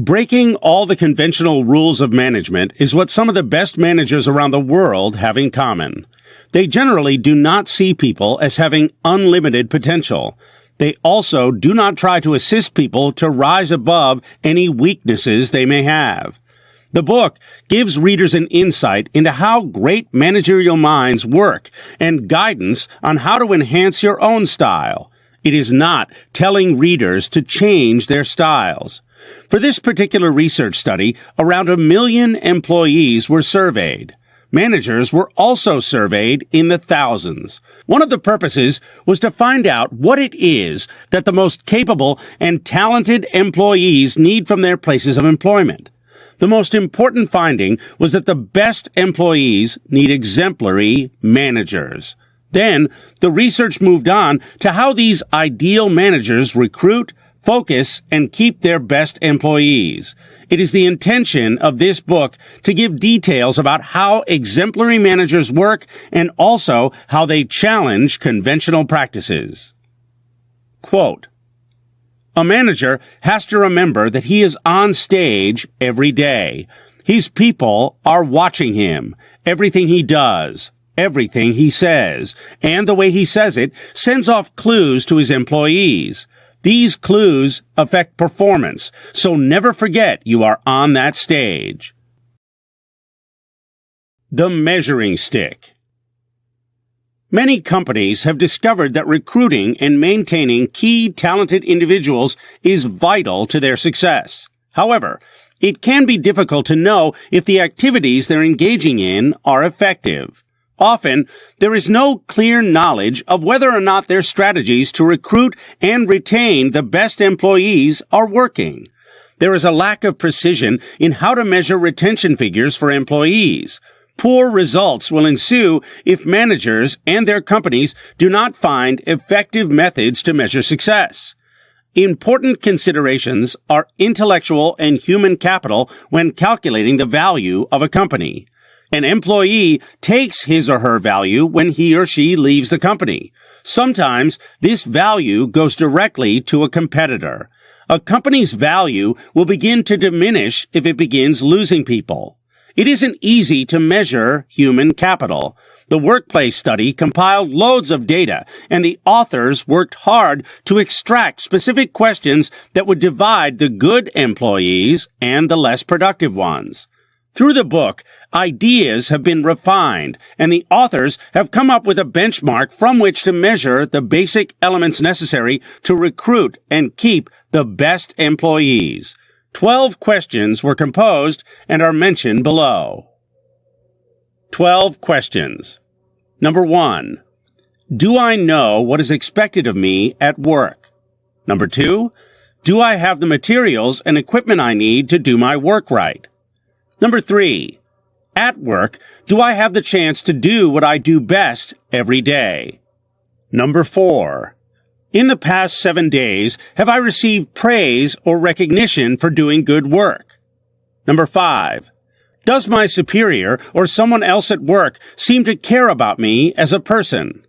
Breaking all the conventional rules of management is what some of the best managers around the world have in common. They generally do not see people as having unlimited potential. They also do not try to assist people to rise above any weaknesses they may have. The book gives readers an insight into how great managerial minds work and guidance on how to enhance your own style. It is not telling readers to change their styles. For this particular research study, around 1 million employees were surveyed. Managers were also surveyed in the thousands. One of the purposes was to find out what it is that the most capable and talented employees need from their places of employment. The most important finding was that the best employees need exemplary managers. Then, the research moved on to how these ideal managers recruit, focus, and keep their best employees. It is the intention of this book to give details about how exemplary managers work and also how they challenge conventional practices. Quote, "A manager has to remember that he is on stage every day. His people are watching him. Everything he does, everything he says, and the way he says it sends off clues to his employees. These clues affect performance, so never forget you are on that stage." The measuring stick. Many companies have discovered that recruiting and maintaining key talented individuals is vital to their success. However, it can be difficult to know if the activities they're engaging in are effective. Often, there is no clear knowledge of whether or not their strategies to recruit and retain the best employees are working. There is a lack of precision in how to measure retention figures for employees. Poor results will ensue if managers and their companies do not find effective methods to measure success. Important considerations are intellectual and human capital when calculating the value of a company. An employee takes his or her value when he or she leaves the company. Sometimes this value goes directly to a competitor. A company's value will begin to diminish if it begins losing people. It isn't easy to measure human capital. The workplace study compiled loads of data, and the authors worked hard to extract specific questions that would divide the good employees and the less productive ones. Through the book, ideas have been refined, and the authors have come up with a benchmark from which to measure the basic elements necessary to recruit and keep the best employees. 12 questions were composed and are mentioned below. 12 questions. Number 1. Do I know what is expected of me at work? Number 2. Do I have the materials and equipment I need to do my work right? Number 3. At work, do I have the chance to do what I do best every day? Number 4. In the past 7 days, have I received praise or recognition for doing good work? Number 5. Does my superior or someone else at work seem to care about me as a person?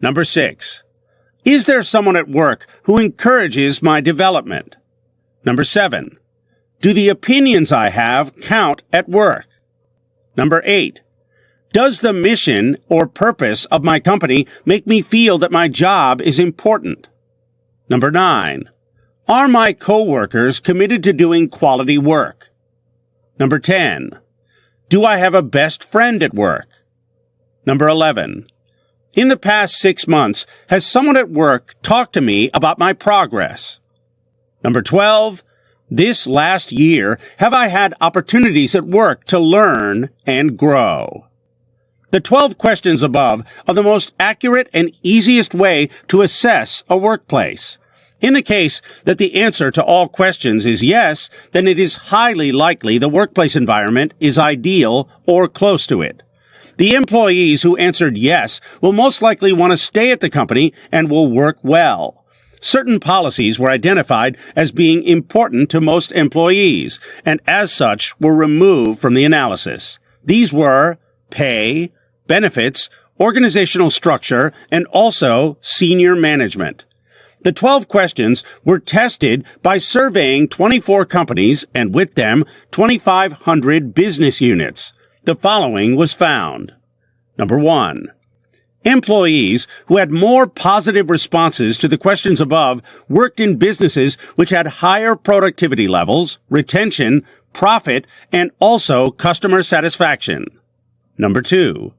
Number 6. Is there someone at work who encourages my development? Number 7. Do the opinions I have count at work? Number 8. Does the mission or purpose of my company make me feel that my job is important? Number 9. Are my coworkers committed to doing quality work? Number 10. Do I have a best friend at work? Number 11. In the past 6 months, has someone at work talked to me about my progress? Number 12. This last year, have I had opportunities at work to learn and grow? The 12 questions above are the most accurate and easiest way to assess a workplace. In the case that the answer to all questions is yes, then it is highly likely the workplace environment is ideal or close to it. The employees who answered yes will most likely want to stay at the company and will work well. Certain policies were identified as being important to most employees, and as such were removed from the analysis. These were pay, benefits, organizational structure, and also senior management. The 12 questions were tested by surveying 24 companies and with them 2,500 business units. The following was found. Number 1. Employees who had more positive responses to the questions above worked in businesses which had higher productivity levels, retention, profit, and also customer satisfaction. Number 2.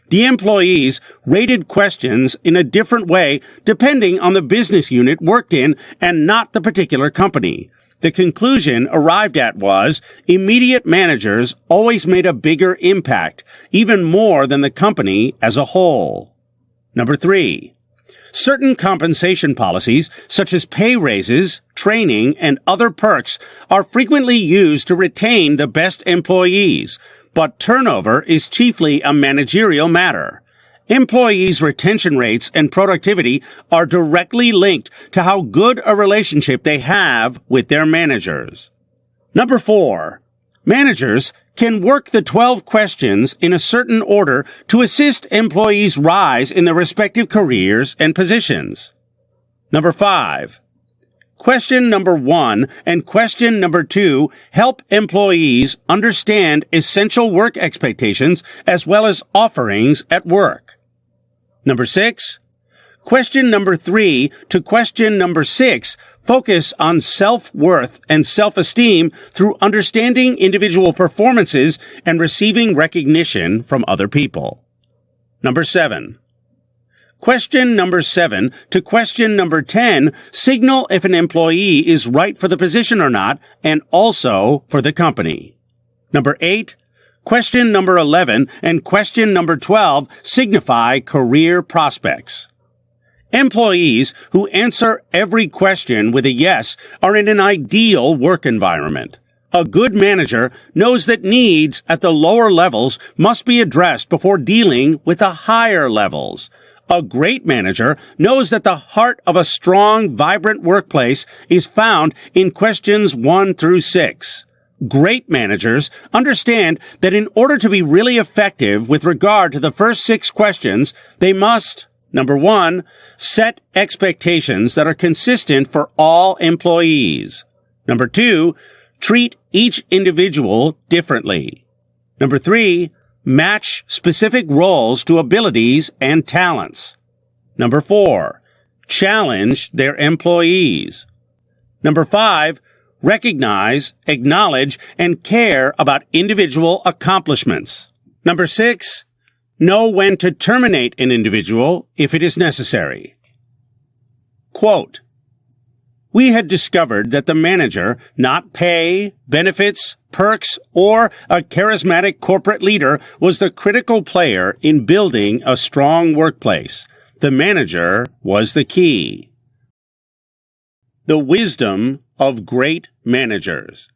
The employees rated questions in a different way depending on the business unit worked in and not the particular company. The conclusion arrived at was immediate managers always made a bigger impact, even more than the company as a whole. Number 3. Certain compensation policies, such as pay raises, training, and other perks, are frequently used to retain the best employees, but turnover is chiefly a managerial matter. Employees' retention rates and productivity are directly linked to how good a relationship they have with their managers. Number 4. Managers can work the 12 questions in a certain order to assist employees rise in their respective careers and positions. Number 5. Question number 1 and question number 2 help employees understand essential work expectations as well as offerings at work. Number 6. Question number 3 to question number 6 focus on self-worth and self-esteem through understanding individual performances and receiving recognition from other people. Number 7. Question number 7 to question number 10 signal if an employee is right for the position or not, and also for the company. Number 8. Question number 11 and question number 12 signify career prospects. Employees who answer every question with a yes are in an ideal work environment. A good manager knows that needs at the lower levels must be addressed before dealing with the higher levels. A great manager knows that the heart of a strong, vibrant workplace is found in questions 1 through 6. Great managers understand that in order to be really effective with regard to the first 6 questions, they must, number 1, set expectations that are consistent for all employees. Number 2, treat each individual differently. Number 3, match specific roles to abilities and talents. Number 4, challenge their employees. Number 5, recognize, acknowledge, and care about individual accomplishments. Number 6, know when to terminate an individual if it is necessary. Quote, "We had discovered that the manager, not pay, benefits, perks, or a charismatic corporate leader, was the critical player in building a strong workplace. The manager was the key." The wisdom of great managers.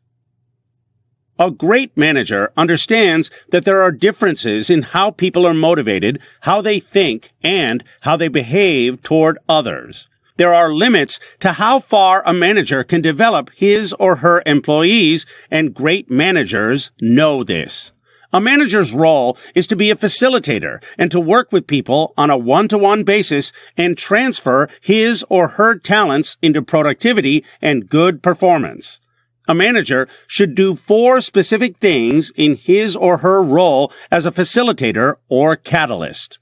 A great manager understands that there are differences in how people are motivated, how they think, and how they behave toward others. There are limits to how far a manager can develop his or her employees, and great managers know this. A manager's role is to be a facilitator and to work with people on a one-to-one basis and transfer his or her talents into productivity and good performance. A manager should do 4 specific things in his or her role as a facilitator or catalyst.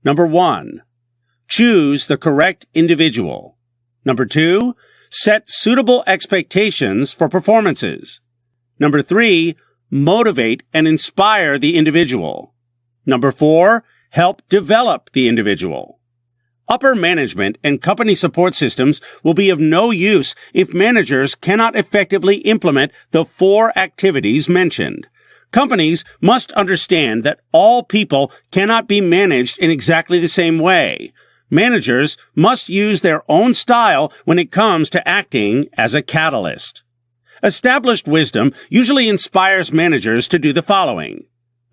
Number 1. Choose the correct individual. Number 2, set suitable expectations for performances. Number 3, motivate and inspire the individual. Number 4, help develop the individual. Upper management and company support systems will be of no use if managers cannot effectively implement the 4 activities mentioned. Companies must understand that all people cannot be managed in exactly the same way. Managers must use their own style when it comes to acting as a catalyst. Established wisdom usually inspires managers to do the following.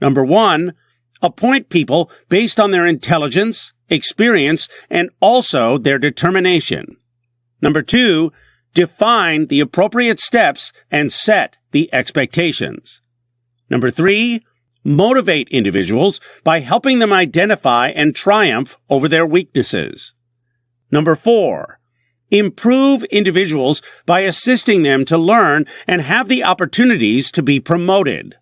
Number 1, appoint people based on their intelligence, experience, and also their determination. Number 2, define the appropriate steps and set the expectations. Number 3, motivate individuals by helping them identify and triumph over their weaknesses. Number 4, Improve individuals by assisting them to learn and have the opportunities to be promoted.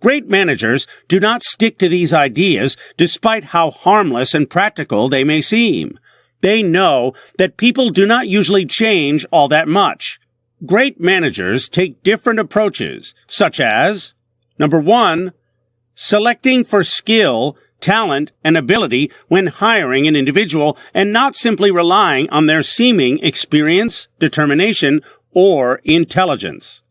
Great managers do not stick to these ideas despite how harmless and practical they may seem. They know that people do not usually change all that much. Great managers take different approaches, such as, number 1, selecting for skill, talent, and ability when hiring an individual and not simply relying on their seeming experience, determination, or intelligence.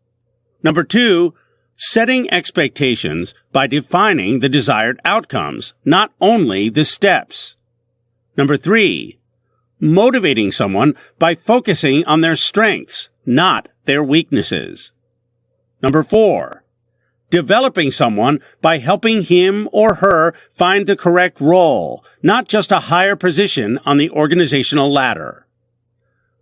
Number 2, setting expectations by defining the desired outcomes, not only the steps. Number 3, motivating someone by focusing on their strengths, not their weaknesses. Number 4, developing someone by helping him or her find the correct role, not just a higher position on the organizational ladder.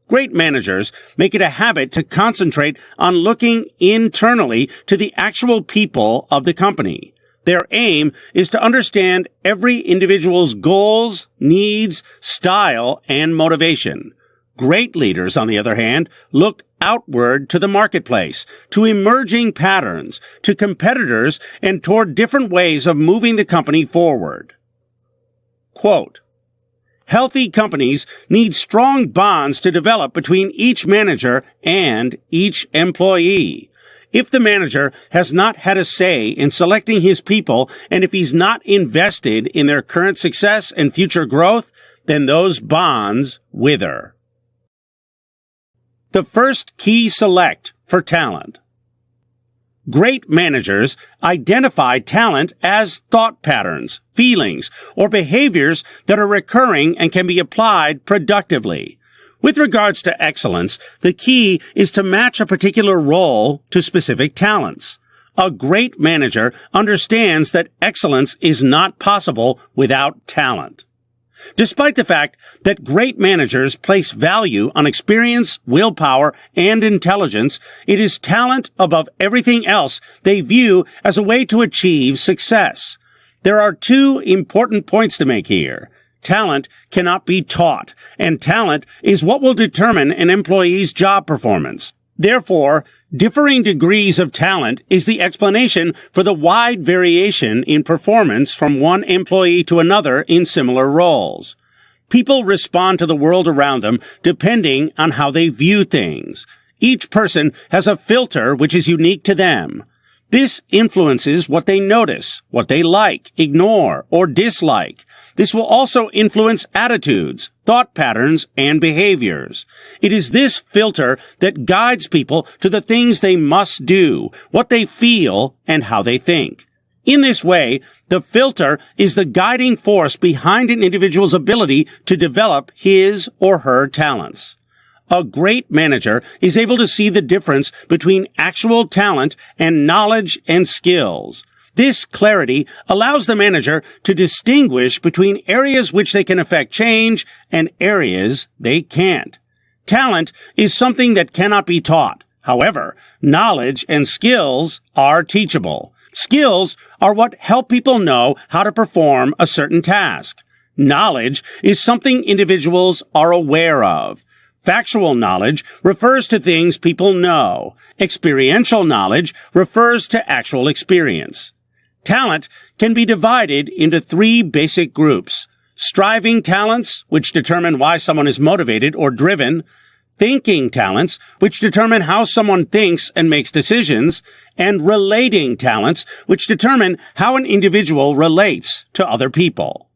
Great managers make it a habit to concentrate on looking internally to the actual people of the company. Their aim is to understand every individual's goals, needs, style, and motivation. Great leaders, on the other hand, look outward to the marketplace, to emerging patterns, to competitors, and toward different ways of moving the company forward. Quote, healthy companies need strong bonds to develop between each manager and each employee. If the manager has not had a say in selecting his people, and if he's not invested in their current success and future growth, then those bonds wither. The first key select for talent. Great managers identify talent as thought patterns, feelings, or behaviors that are recurring and can be applied productively. With regards to excellence, the key is to match a particular role to specific talents. A great manager understands that excellence is not possible without talent. Despite the fact that great managers place value on experience, willpower, and intelligence, it is talent above everything else they view as a way to achieve success. There are two important points to make here. Talent cannot be taught, and talent is what will determine an employee's job performance. Therefore, differing degrees of talent is the explanation for the wide variation in performance from one employee to another in similar roles. People respond to the world around them depending on how they view things. Each person has a filter which is unique to them. This influences what they notice, what they like, ignore, or dislike. This will also influence attitudes, thought patterns, and behaviors. It is this filter that guides people to the things they must do, what they feel, and how they think. In this way, the filter is the guiding force behind an individual's ability to develop his or her talents. A great manager is able to see the difference between actual talent and knowledge and skills. This clarity allows the manager to distinguish between areas which they can affect change and areas they can't. Talent is something that cannot be taught. However, knowledge and skills are teachable. Skills are what help people know how to perform a certain task. Knowledge is something individuals are aware of. Factual knowledge refers to things people know. Experiential knowledge refers to actual experience. Talent can be divided into three basic groups: striving talents, which determine why someone is motivated or driven; thinking talents, which determine how someone thinks and makes decisions; and relating talents, which determine how an individual relates to other people.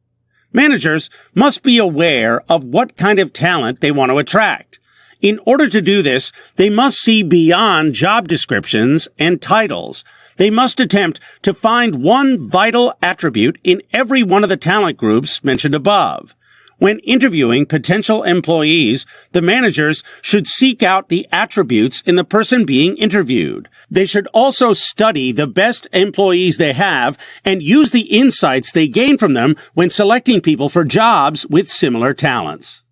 Managers must be aware of what kind of talent they want to attract. In order to do this, they must see beyond job descriptions and titles. They must attempt to find one vital attribute in every one of the talent groups mentioned above. When interviewing potential employees, the managers should seek out the attributes in the person being interviewed. They should also study the best employees they have and use the insights they gain from them when selecting people for jobs with similar talents.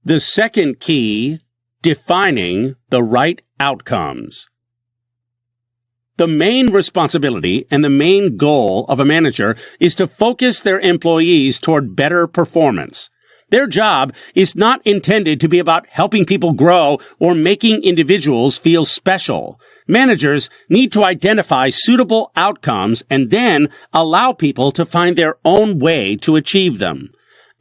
The second key, defining the right outcomes. The main responsibility and the main goal of a manager is to focus their employees toward better performance. Their job is not intended to be about helping people grow or making individuals feel special. Managers need to identify suitable outcomes and then allow people to find their own way to achieve them.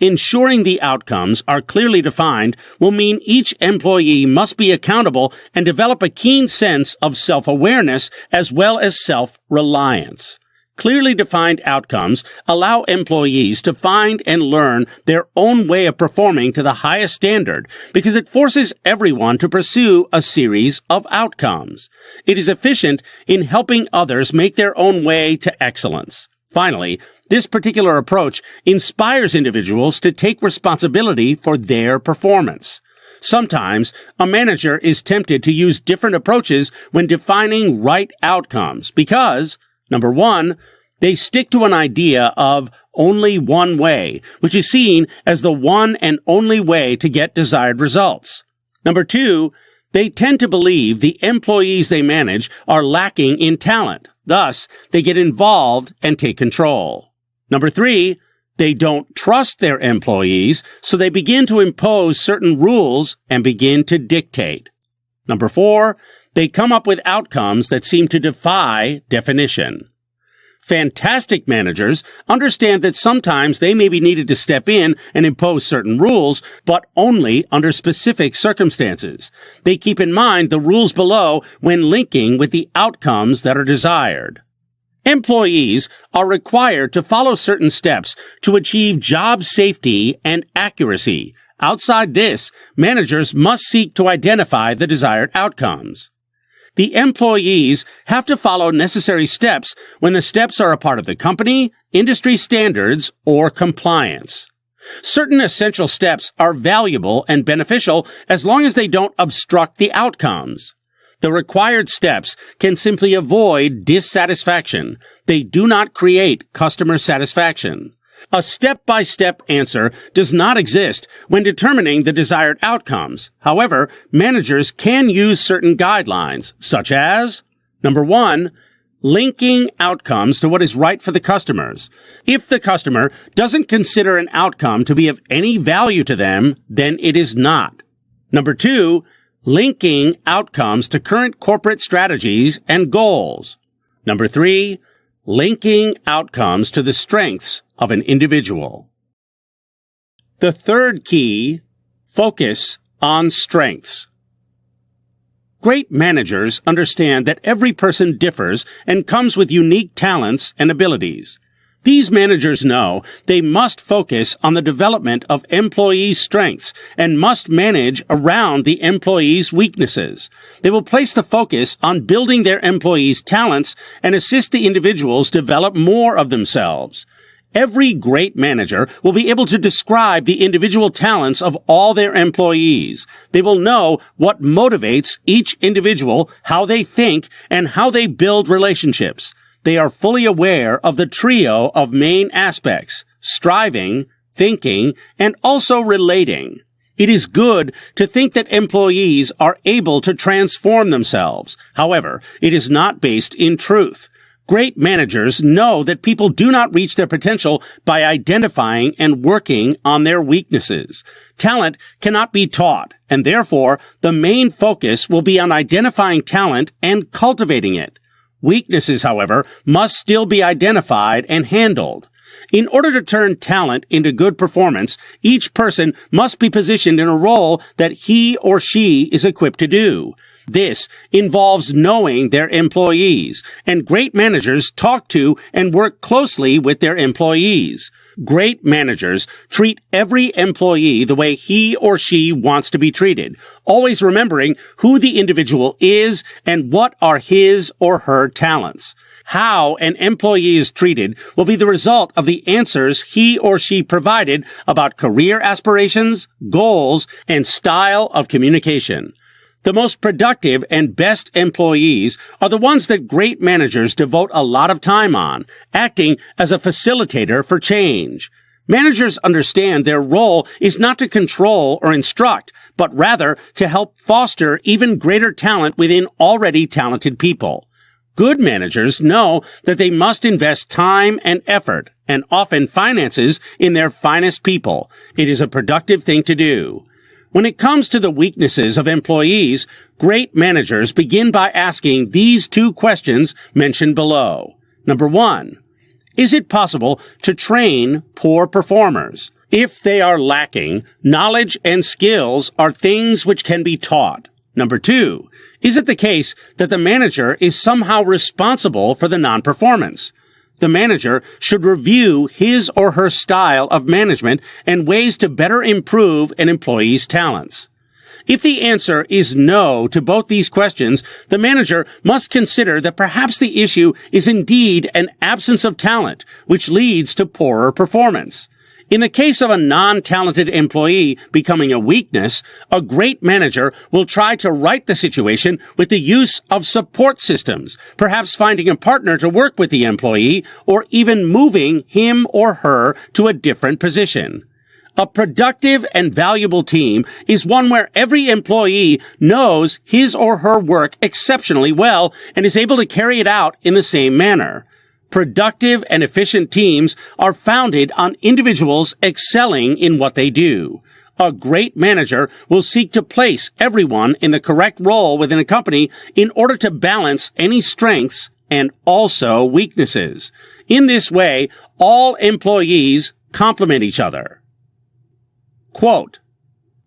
Ensuring the outcomes are clearly defined will mean each employee must be accountable and develop a keen sense of self-awareness as well as self-reliance. Clearly defined outcomes allow employees to find and learn their own way of performing to the highest standard because it forces everyone to pursue a series of outcomes. It is efficient in helping others make their own way to excellence. Finally, this particular approach inspires individuals to take responsibility for their performance. Sometimes, a manager is tempted to use different approaches when defining right outcomes because, number one, they stick to an idea of only one way, which is seen as the one and only way to get desired results. Number two, they tend to believe the employees they manage are lacking in talent. Thus, they get involved and take control. Number three, they don't trust their employees, so they begin to impose certain rules and begin to dictate. Number four, they come up with outcomes that seem to defy definition. Fantastic managers understand that sometimes they may be needed to step in and impose certain rules, but only under specific circumstances. They keep in mind the rules below when linking with the outcomes that are desired. Employees are required to follow certain steps to achieve job safety and accuracy. Outside this, managers must seek to identify the desired outcomes. The employees have to follow necessary steps when the steps are a part of the company, industry standards, or compliance. Certain essential steps are valuable and beneficial as long as they don't obstruct the outcomes. The required steps can simply avoid dissatisfaction. They do not create customer satisfaction. A step-by-step answer does not exist when determining the desired outcomes. However, managers can use certain guidelines, such as, number one, linking outcomes to what is right for the customers. If the customer doesn't consider an outcome to be of any value to them, then it is not. Number two, linking outcomes to current corporate strategies and goals. Number three, linking outcomes to the strengths of an individual. The third key, focus on strengths. Great managers understand that every person differs and comes with unique talents and abilities. These managers know they must focus on the development of employees' strengths and must manage around the employees' weaknesses. They will place the focus on building their employees' talents and assist the individuals develop more of themselves. Every great manager will be able to describe the individual talents of all their employees. They will know what motivates each individual, how they think, and how they build relationships. They are fully aware of the trio of main aspects, striving, thinking, and also relating. It is good to think that employees are able to transform themselves. However, it is not based in truth. Great managers know that people do not reach their potential by identifying and working on their weaknesses. Talent cannot be taught, and therefore, the main focus will be on identifying talent and cultivating it. Weaknesses, however, must still be identified and handled. In order to turn talent into good performance, each person must be positioned in a role that he or she is equipped to do. This involves knowing their employees, and great managers talk to and work closely with their employees. Great managers treat every employee the way he or she wants to be treated, always remembering who the individual is and what are his or her talents. How an employee is treated will be the result of the answers he or she provided about career aspirations, goals, and style of communication. The most productive and best employees are the ones that great managers devote a lot of time on, acting as a facilitator for change. Managers understand their role is not to control or instruct, but rather to help foster even greater talent within already talented people. Good managers know that they must invest time and effort, and often finances in their finest people. It is a productive thing to do. When it comes to the weaknesses of employees, great managers begin by asking these two questions mentioned below. Number 1, is it possible to train poor performers? If they are lacking, knowledge and skills are things which can be taught. Number 2, is it the case that the manager is somehow responsible for the non-performance? The manager should review his or her style of management and ways to better improve an employee's talents. If the answer is no to both these questions, the manager must consider that perhaps the issue is indeed an absence of talent, which leads to poorer performance. In the case of a non-talented employee becoming a weakness, a great manager will try to right the situation with the use of support systems, perhaps finding a partner to work with the employee or even moving him or her to a different position. A productive and valuable team is one where every employee knows his or her work exceptionally well and is able to carry it out in the same manner. Productive and efficient teams are founded on individuals excelling in what they do. A great manager will seek to place everyone in the correct role within a company in order to balance any strengths and also weaknesses. In this way, all employees complement each other. Quote,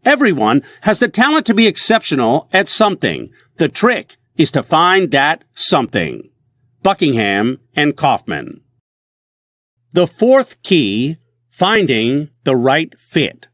everyone has the talent to be exceptional at something. The trick is to find that something. Buckingham and Coffman. The fourth key, finding the right fit.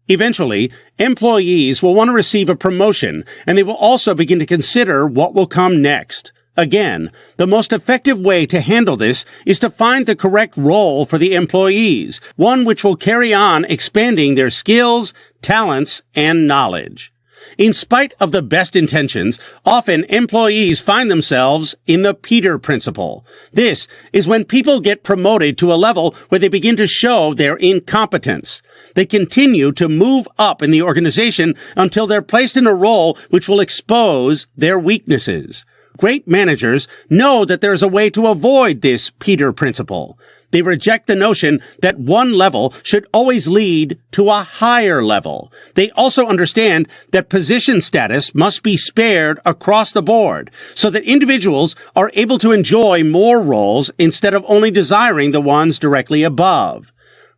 Eventually, employees will want to receive a promotion, and they will also begin to consider what will come next. Again, the most effective way to handle this is to find the correct role for the employees, one which will carry on expanding their skills, talents, and knowledge. In spite of the best intentions, often employees find themselves in the Peter principle. This is when people get promoted to a level where they begin to show their incompetence. They continue to move up in the organization until they're placed in a role which will expose their weaknesses. Great managers know that there's a way to avoid this Peter principle. They reject the notion that one level should always lead to a higher level. They also understand that position status must be spared across the board so that individuals are able to enjoy more roles instead of only desiring the ones directly above.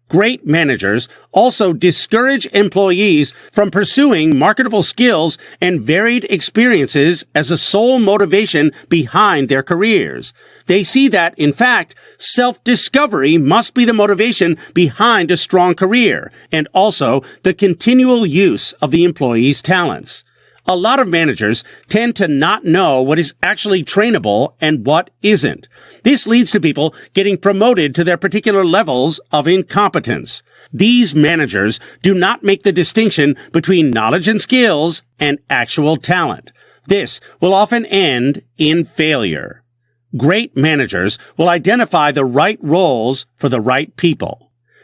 Great managers also discourage employees from pursuing marketable skills and varied experiences as a sole motivation behind their careers. They see that, in fact, self-discovery must be the motivation behind a strong career, and also the continual use of the employee's talents. A lot of managers tend to not know what is actually trainable and what isn't. This leads to people getting promoted to their particular levels of incompetence. These managers do not make the distinction between knowledge and skills and actual talent. This will often end in failure. Great managers will identify the right roles for the right people.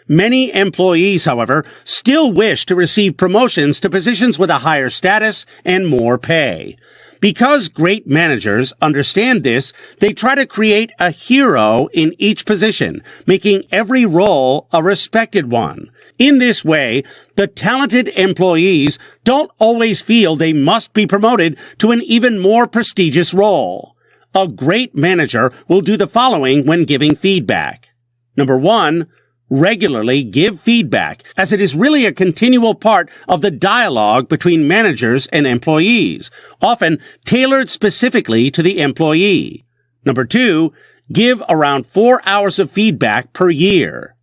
Many employees, however, still wish to receive promotions to positions with a higher status and more pay. Because great managers understand this, they try to create a hero in each position, making every role a respected one. In this way, the talented employees don't always feel they must be promoted to an even more prestigious role. A great manager will do the following when giving feedback. Number 1, regularly give feedback, as it is really a continual part of the dialogue between managers and employees, often tailored specifically to the employee. Number 2, give around 4 hours of feedback per year.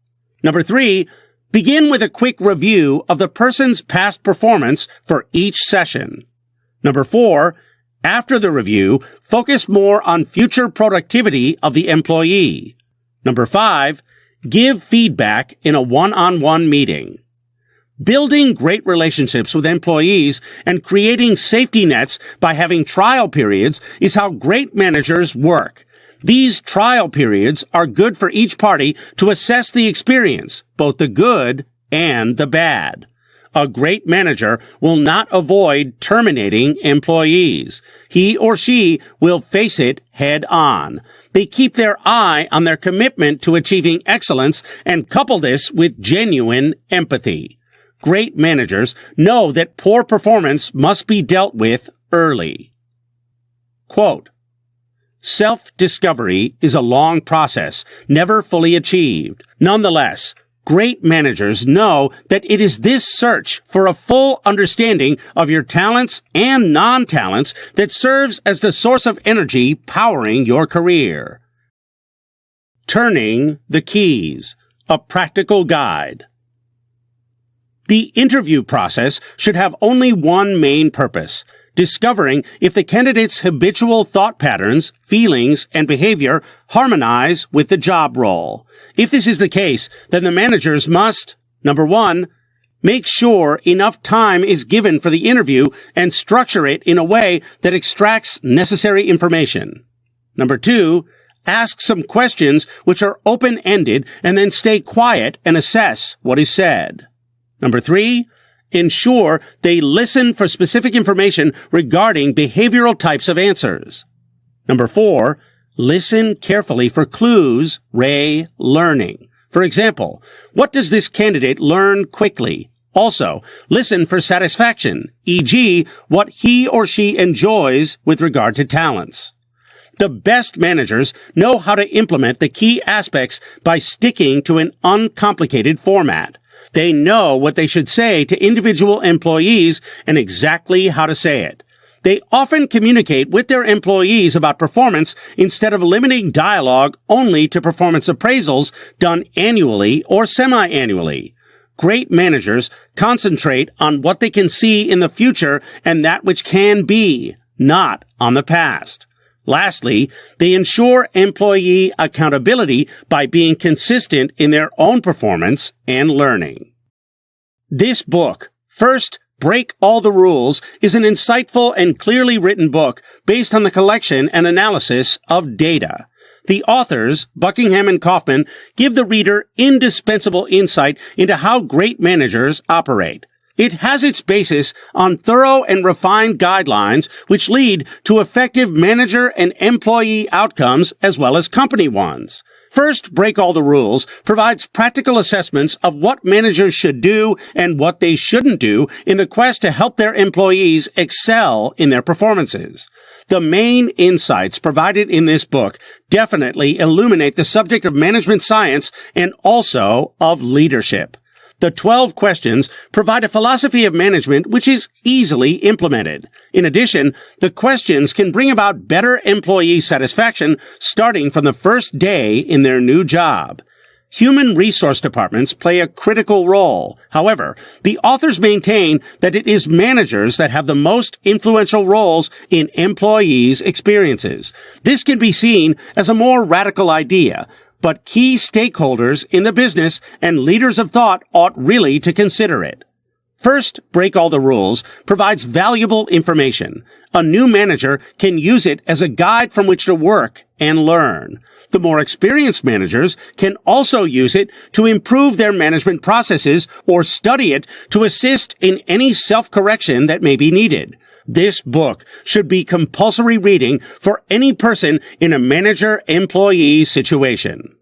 Number 3, begin with a quick review of the person's past performance for each session. Number 4, after the review, focus more on future productivity of the employee. Number 5, give feedback in a one-on-one meeting. Building great relationships with employees and creating safety nets by having trial periods is how great managers work. These trial periods are good for each party to assess the experience, both the good and the bad. A great manager will not avoid terminating employees. He or she will face it head on. They keep their eye on their commitment to achieving excellence and couple this with genuine empathy. Great managers know that poor performance must be dealt with early. Quote, "Self-discovery is a long process, never fully achieved. Nonetheless, great managers know that it is this search for a full understanding of your talents and non-talents that serves as the source of energy powering your career." Turning the keys, a practical guide. The interview process should have only one main purpose: discovering if the candidate's habitual thought patterns, feelings, and behavior harmonize with the job role. If this is the case, then the managers must, number one, make sure enough time is given for the interview and structure it in a way that extracts necessary information. Number two, ask some questions which are open-ended and then stay quiet and assess what is said. Number three, ensure they listen for specific information regarding behavioral types of answers. Number four, listen carefully for clues, learning. For example, what does this candidate learn quickly? Also, listen for satisfaction, e.g., what he or she enjoys with regard to talents. The best managers know how to implement the key aspects by sticking to an uncomplicated format. They know what they should say to individual employees and exactly how to say it. They often communicate with their employees about performance instead of limiting dialogue only to performance appraisals done annually or semi-annually. Great managers concentrate on what they can see in the future and that which can be, not on the past. Lastly, they ensure employee accountability by being consistent in their own performance and learning. This book, First, Break All the Rules, is an insightful and clearly written book based on the collection and analysis of data. The authors, Buckingham and Coffman, give the reader indispensable insight into how great managers operate. It has its basis on thorough and refined guidelines which lead to effective manager and employee outcomes as well as company ones. First, Break All the Rules provides practical assessments of what managers should do and what they shouldn't do in the quest to help their employees excel in their performances. The main insights provided in this book definitely illuminate the subject of management science and also of leadership. The 12 questions provide a philosophy of management which is easily implemented. In addition, the questions can bring about better employee satisfaction starting from the first day in their new job. Human resource departments play a critical role. However, the authors maintain that it is managers that have the most influential roles in employees' experiences. This can be seen as a more radical idea, but key stakeholders in the business and leaders of thought ought really to consider it. First, Break All the Rules provides valuable information. A new manager can use it as a guide from which to work and learn. The more experienced managers can also use it to improve their management processes or study it to assist in any self-correction that may be needed. This book should be compulsory reading for any person in a manager-employee situation.